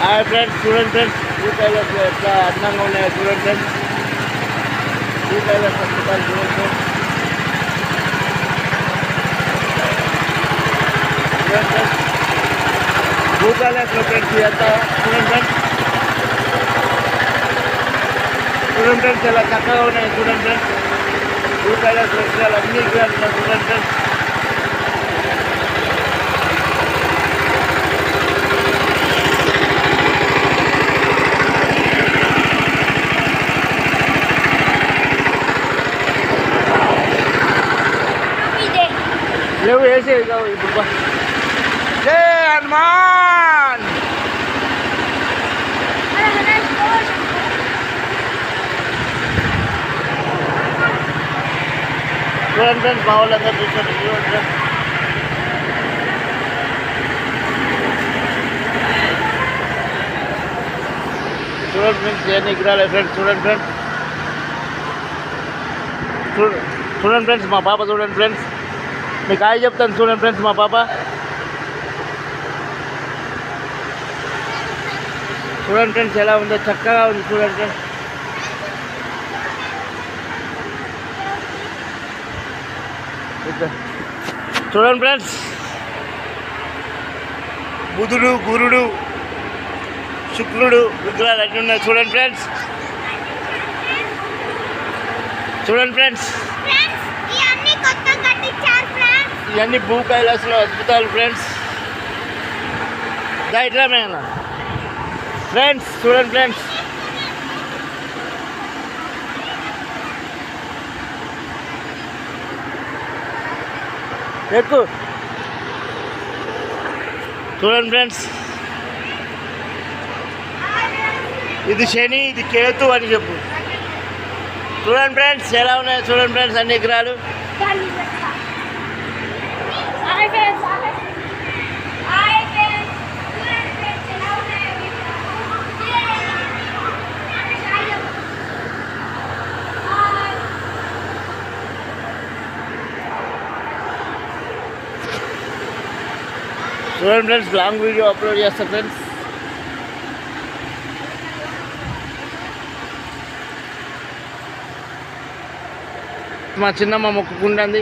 Hi friends, చూడండి friends భూకైలాస్లో ఎట్లా అందంగా ఉన్నాయో చూడండి ఫ్రెండ్స్. భూకైలాస్ హాస్పిటల్ చూడండి ఫ్రెండ్స్. చూడండి ఫ్రెండ్స్ భూకైలాస్లో ఫ్రెండ్స్ ఎంత చూడండి ఫ్రెండ్స్. చూడండి ఫ్రెండ్స్ ఎలా చక్కగా ఉన్నాయి చూడండి ఫ్రెండ్స్. భూకైలాస్లో విషయాలు అన్ని విషయాలు ఉన్నాయి చూడండి ఫ్రెండ్స్. లేవు వేసే ఇప్పుడు జై హనుమాన్. చూడండి ఫ్రెండ్స్ మా వాళ్ళందరూ చూస్తారు చూడండి ఫ్రెండ్స్. చూడండి ఫ్రెండ్స్ ఎన్ని ఎకరాలే ఫ్రెండ్స్. చూడండి ఫ్రెండ్స్ చూడండి ఫ్రెండ్స్ మా పాప చూడండి ఫ్రెండ్స్. మీకు హాయ్ చెప్తాను చూడండి ఫ్రెండ్స్ మా పాప. చూడండి ఫ్రెండ్స్ ఎలా ఉందో చక్కగా ఉంది చూడండి ఫ్రెండ్స్. చూడండి ఫ్రెండ్స్ బుధుడు గురుడు శుక్రుడు విగ్రహాలు అన్నీ ఉన్నాయి చూడండి ఫ్రెండ్స్. చూడండి ఫ్రెండ్స్ ఇవన్నీ భూకైలాస్లో అద్భుతాలు ఫ్రెండ్స్. దైట్రామేన ఫ్రెండ్స్ చూడండి ఫ్రెండ్స్. ఎక్కువ చూడండి ఫ్రెండ్స్. ఇది శని ఇది కేతు అని చెప్పు. చూడండి ఫ్రెండ్స్ ఎలా ఉన్నాయి చూడండి ఫ్రెండ్స్ అన్ని ఎకరాలు. చూడండి ఫ్రెండ్స్ లాంగ్ వీడియో అప్లోడ్ చేస్తా ఫ్రెండ్స్. మా చిన్నమ్మ మొక్కుకుంటుంది.